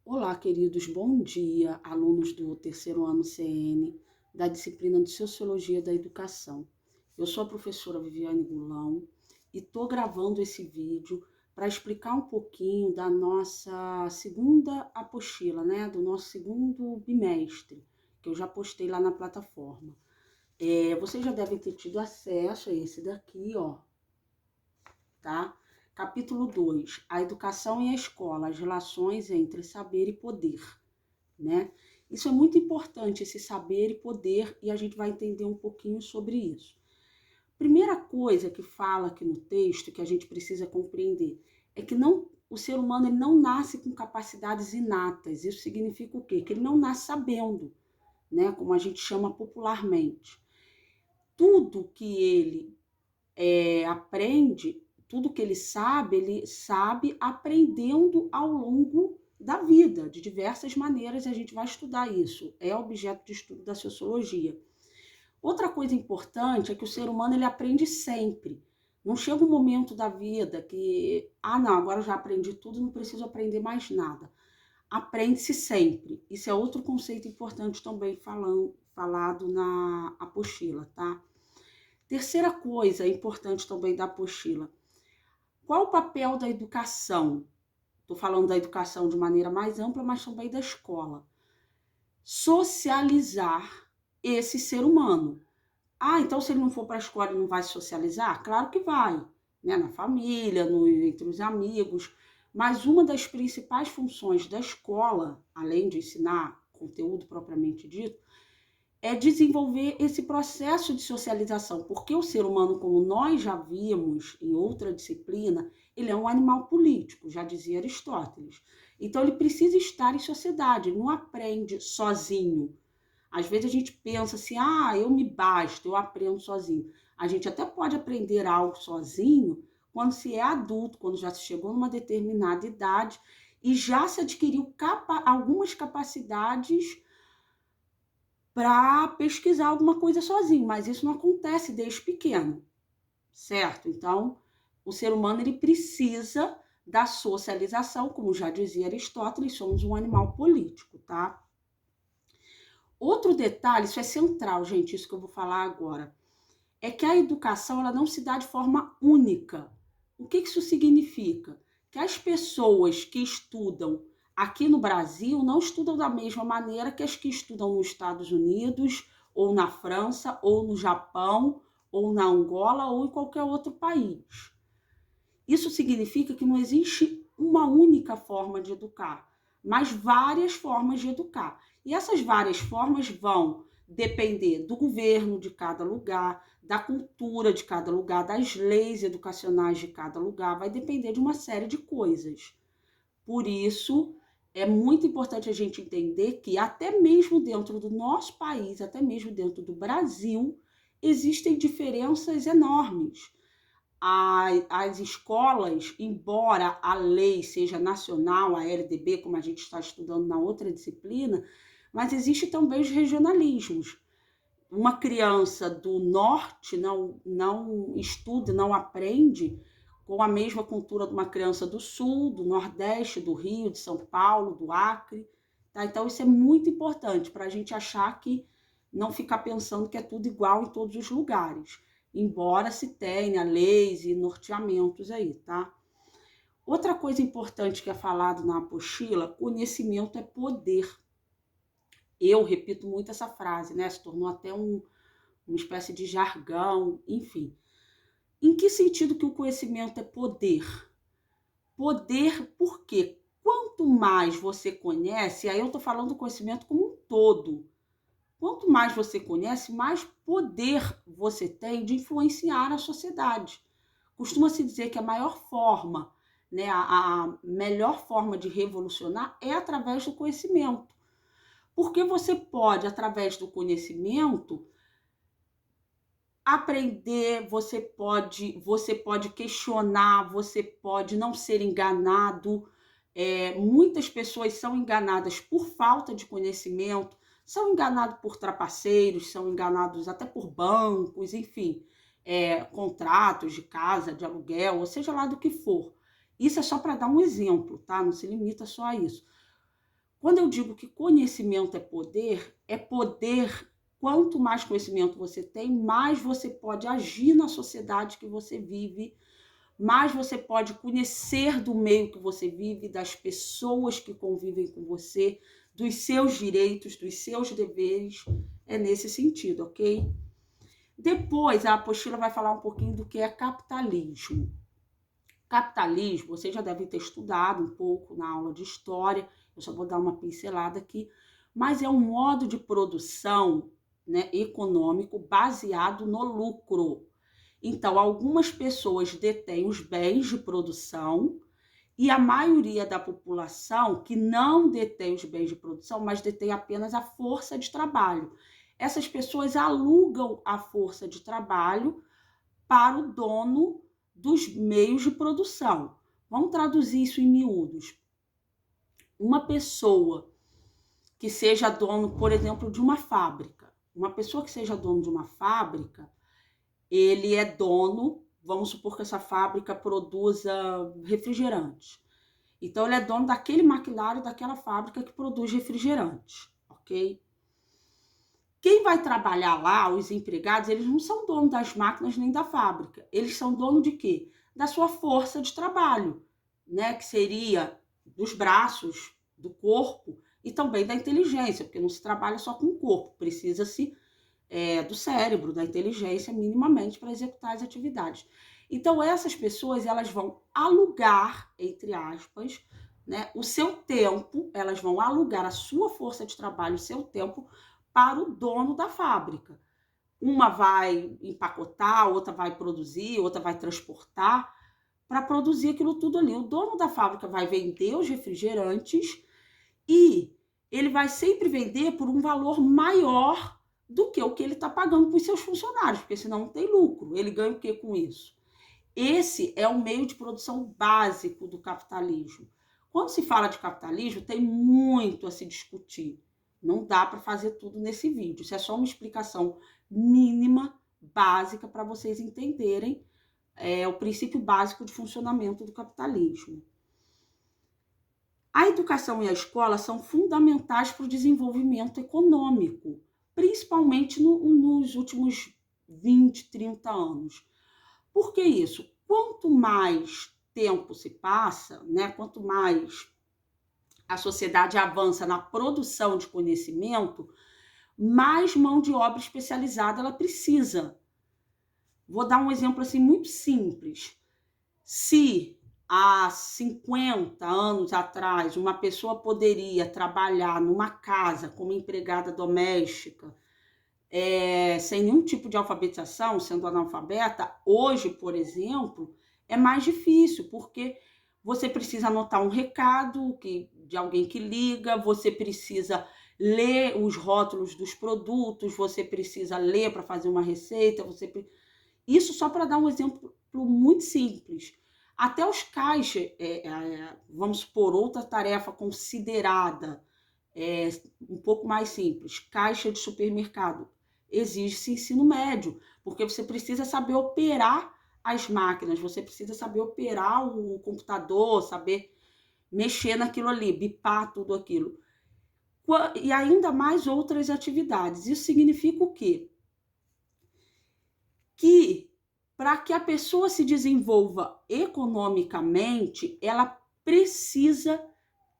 Olá, queridos, bom dia, alunos do terceiro ano CN, da disciplina de Sociologia da Educação. Eu sou a professora Viviane Gulão e estou gravando esse vídeo para explicar um pouquinho da nossa segunda apostila, né, do nosso segundo bimestre, que eu já postei lá na plataforma. Vocês já devem ter tido acesso a esse daqui, ó, tá? Capítulo 2, a educação e a escola, as relações entre saber e poder, né? Isso é muito importante, esse saber e poder, e a gente vai entender um pouquinho sobre isso. Primeira coisa que fala aqui no texto, que a gente precisa compreender, é que o ser humano ele não nasce com capacidades inatas. Isso significa o quê? Que ele não nasce sabendo, né? Como a gente chama popularmente. Tudo que ele aprende, tudo que ele sabe aprendendo ao longo da vida, de diversas maneiras, a gente vai estudar isso. É objeto de estudo da sociologia. Outra coisa importante é que o ser humano ele aprende sempre. Não chega um momento da vida que, não, agora eu já aprendi tudo, não preciso aprender mais nada. Aprende-se sempre. Isso é outro conceito importante também falado na apostila, tá? Terceira coisa importante também da apostila. Qual o papel da educação? Estou falando da educação de maneira mais ampla, mas também da escola. Socializar esse ser humano. Então se ele não for para a escola, ele não vai socializar? Claro que vai, né? Na família, entre os amigos. Mas uma das principais funções da escola, além de ensinar conteúdo propriamente dito, é desenvolver esse processo de socialização, porque o ser humano, como nós já vimos em outra disciplina, ele é um animal político, já dizia Aristóteles. Então ele precisa estar em sociedade, ele não aprende sozinho. Às vezes a gente pensa assim, eu me basto, eu aprendo sozinho. A gente até pode aprender algo sozinho quando se é adulto, quando já se chegou numa determinada idade e já se adquiriu algumas capacidades para pesquisar alguma coisa sozinho, mas isso não acontece desde pequeno, certo? Então, o ser humano ele precisa da socialização, como já dizia Aristóteles, somos um animal político, tá? Outro detalhe, isso é central, gente, isso que eu vou falar agora, é que a educação ela não se dá de forma única. O que isso significa? Que as pessoas que estudam aqui no Brasil não estudam da mesma maneira que as que estudam nos Estados Unidos, ou na França, ou no Japão, ou na Angola, ou em qualquer outro país. Isso significa que não existe uma única forma de educar, mas várias formas de educar. E essas várias formas vão depender do governo de cada lugar, da cultura de cada lugar, das leis educacionais de cada lugar, vai depender de uma série de coisas. Por isso, é muito importante a gente entender que até mesmo dentro do nosso país, até mesmo dentro do Brasil, existem diferenças enormes. As escolas, embora a lei seja nacional, a LDB, como a gente está estudando na outra disciplina, mas existe também os regionalismos. Uma criança do norte não estuda, não aprende com a mesma cultura de uma criança do sul, do nordeste, do Rio, de São Paulo, do Acre. Tá? Então, isso é muito importante para a gente achar que não ficar pensando que é tudo igual em todos os lugares, embora se tenha leis e norteamentos aí, tá? Outra coisa importante que é falado na apostila, conhecimento é poder. Eu repito muito essa frase, né? Se tornou até uma espécie de jargão, enfim. Em que sentido que o conhecimento é poder? Poder porque quanto mais você conhece, aí eu estou falando do conhecimento como um todo, quanto mais você conhece, mais poder você tem de influenciar a sociedade. Costuma-se dizer que a maior forma, né, a melhor forma de revolucionar é através do conhecimento. Porque você pode, através do conhecimento, aprender, você pode questionar, você pode não ser enganado. Muitas pessoas são enganadas por falta de conhecimento, são enganados por trapaceiros, são enganados até por bancos, enfim, contratos de casa, de aluguel, ou seja lá do que for. Isso é só para dar um exemplo, tá? Não se limita só a isso. Quando eu digo que conhecimento é poder, quanto mais conhecimento você tem, mais você pode agir na sociedade que você vive, mais você pode conhecer do meio que você vive, das pessoas que convivem com você, dos seus direitos, dos seus deveres. É nesse sentido, ok? Depois, a apostila vai falar um pouquinho do que é capitalismo. Capitalismo, vocês já devem ter estudado um pouco na aula de história, eu só vou dar uma pincelada aqui, mas é um modo de produção, né, econômico baseado no lucro. Então, algumas pessoas detêm os bens de produção e a maioria da população que não detém os bens de produção, mas detém apenas a força de trabalho. Essas pessoas alugam a força de trabalho para o dono dos meios de produção. Vamos traduzir isso em miúdos. Uma pessoa que seja dono, por exemplo, de uma fábrica. Uma pessoa que seja dono de uma fábrica, ele é dono, vamos supor que essa fábrica produza refrigerantes. Então, ele é dono daquele maquinário, daquela fábrica que produz refrigerantes, ok? Quem vai trabalhar lá, os empregados, eles não são donos das máquinas nem da fábrica. Eles são donos de quê? Da sua força de trabalho, né? Que seria dos braços, do corpo e também da inteligência, porque não se trabalha só com o corpo, precisa-se do cérebro, da inteligência, minimamente, para executar as atividades. Então, essas pessoas, elas vão alugar, entre aspas, né, o seu tempo, elas vão alugar a sua força de trabalho, o seu tempo, para o dono da fábrica. Uma vai empacotar, outra vai produzir, outra vai transportar, para produzir aquilo tudo ali. O dono da fábrica vai vender os refrigerantes e ele vai sempre vender por um valor maior do que o que ele está pagando para os seus funcionários, porque senão não tem lucro. Ele ganha o que com isso? Esse é o meio de produção básico do capitalismo. Quando se fala de capitalismo, tem muito a se discutir. Não dá para fazer tudo nesse vídeo. Isso é só uma explicação mínima, básica, para vocês entenderem o princípio básico de funcionamento do capitalismo. A educação e a escola são fundamentais para o desenvolvimento econômico, principalmente nos últimos 20, 30 anos. Por que isso? Quanto mais tempo se passa, né, quanto mais a sociedade avança na produção de conhecimento, mais mão de obra especializada ela precisa. Vou dar um exemplo assim muito simples. Se há 50 anos atrás uma pessoa poderia trabalhar numa casa como empregada doméstica, sem nenhum tipo de alfabetização, sendo analfabeta, hoje, por exemplo, é mais difícil, porque você precisa anotar um recado de alguém que liga, você precisa ler os rótulos dos produtos, você precisa ler para fazer uma receita, isso só para dar um exemplo muito simples. Até os caixas, vamos supor, outra tarefa considerada um pouco mais simples, caixa de supermercado, exige-se ensino médio, porque você precisa saber operar as máquinas, você precisa saber operar o computador, saber mexer naquilo ali, bipar tudo aquilo. E ainda mais outras atividades. Isso significa o quê? Que para que a pessoa se desenvolva economicamente, ela precisa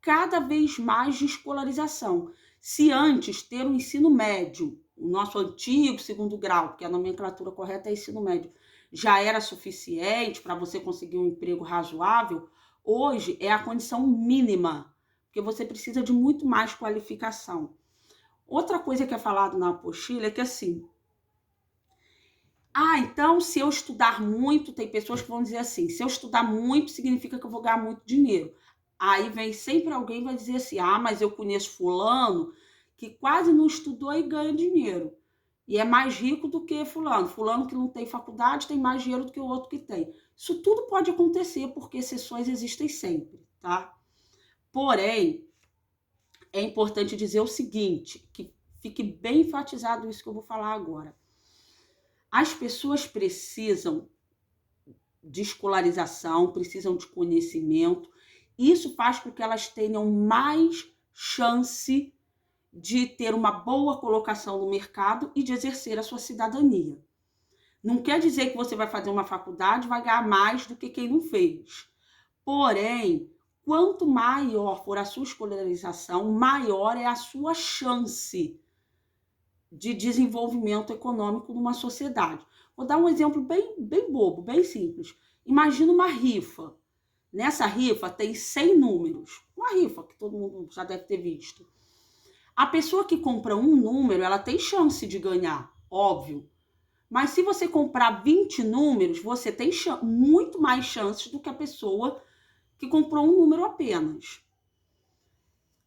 cada vez mais de escolarização. Se antes ter um ensino médio, o nosso antigo segundo grau, porque a nomenclatura correta é ensino médio, já era suficiente para você conseguir um emprego razoável, hoje é a condição mínima, porque você precisa de muito mais qualificação. Outra coisa que é falado na apostila é que assim, então se eu estudar muito, tem pessoas que vão dizer assim, se eu estudar muito significa que eu vou ganhar muito dinheiro. Aí vem sempre alguém e vai dizer assim, mas eu conheço fulano que quase não estudou e ganha dinheiro. E é mais rico do que fulano. Fulano que não tem faculdade tem mais dinheiro do que o outro que tem. Isso tudo pode acontecer, porque exceções existem sempre, tá? Porém, é importante dizer o seguinte, que fique bem enfatizado isso que eu vou falar agora. As pessoas precisam de escolarização, precisam de conhecimento. Isso faz com que elas tenham mais chance de ter uma boa colocação no mercado e de exercer a sua cidadania. Não quer dizer que você vai fazer uma faculdade e vai ganhar mais do que quem não fez. Porém, quanto maior for a sua escolarização, maior é a sua chance de desenvolvimento econômico numa sociedade. Vou dar um exemplo bem bobo, bem simples. Imagina uma rifa. Nessa rifa tem 100 números. Uma rifa que todo mundo já deve ter visto. A pessoa que compra um número, ela tem chance de ganhar, óbvio. Mas se você comprar 20 números, você tem muito mais chances do que a pessoa que comprou um número apenas.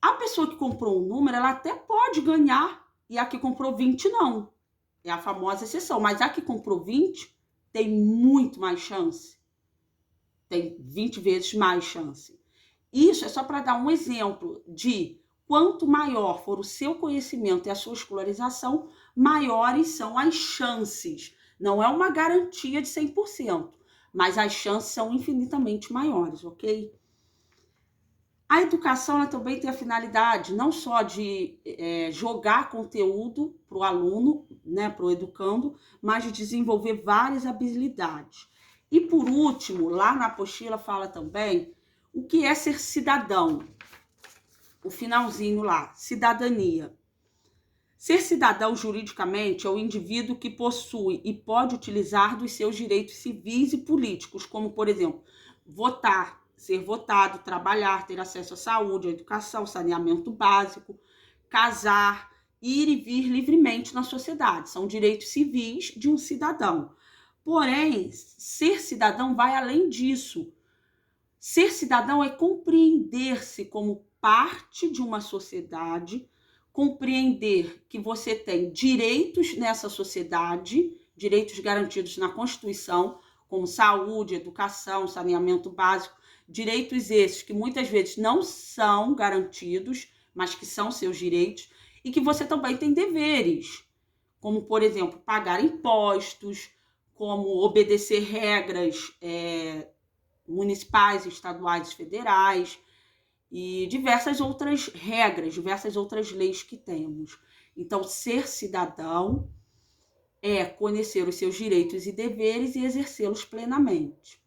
A pessoa que comprou um número, ela até pode ganhar, e a que comprou 20 não. É a famosa exceção. Mas a que comprou 20 tem muito mais chance. Tem 20 vezes mais chance. Isso é só para dar um exemplo de quanto maior for o seu conhecimento e a sua escolarização, maiores são as chances. Não é uma garantia de 100%, mas as chances são infinitamente maiores, ok? A educação ela também tem a finalidade não só de jogar conteúdo para o aluno, né, para o educando, mas de desenvolver várias habilidades. E por último, lá na apostila fala também o que é ser cidadão. O finalzinho lá, cidadania. Ser cidadão juridicamente é o indivíduo que possui e pode utilizar dos seus direitos civis e políticos, como, por exemplo, votar, ser votado, trabalhar, ter acesso à saúde, à educação, saneamento básico, casar, ir e vir livremente na sociedade. São direitos civis de um cidadão. Porém, ser cidadão vai além disso. Ser cidadão é compreender-se como parte de uma sociedade, compreender que você tem direitos nessa sociedade, direitos garantidos na Constituição, como saúde, educação, saneamento básico, direitos esses que muitas vezes não são garantidos, mas que são seus direitos, e que você também tem deveres, como, por exemplo, pagar impostos, como obedecer regras municipais, estaduais e federais, e diversas outras regras, diversas outras leis que temos. Então, ser cidadão é conhecer os seus direitos e deveres e exercê-los plenamente.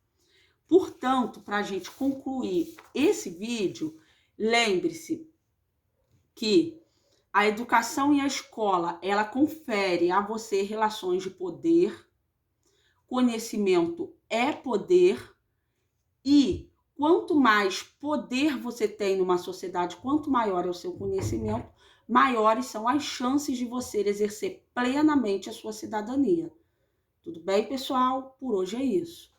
Portanto, para a gente concluir esse vídeo, lembre-se que a educação e a escola, ela confere a você relações de poder, conhecimento é poder, e quanto mais poder você tem numa sociedade, quanto maior é o seu conhecimento, maiores são as chances de você exercer plenamente a sua cidadania. Tudo bem, pessoal? Por hoje é isso.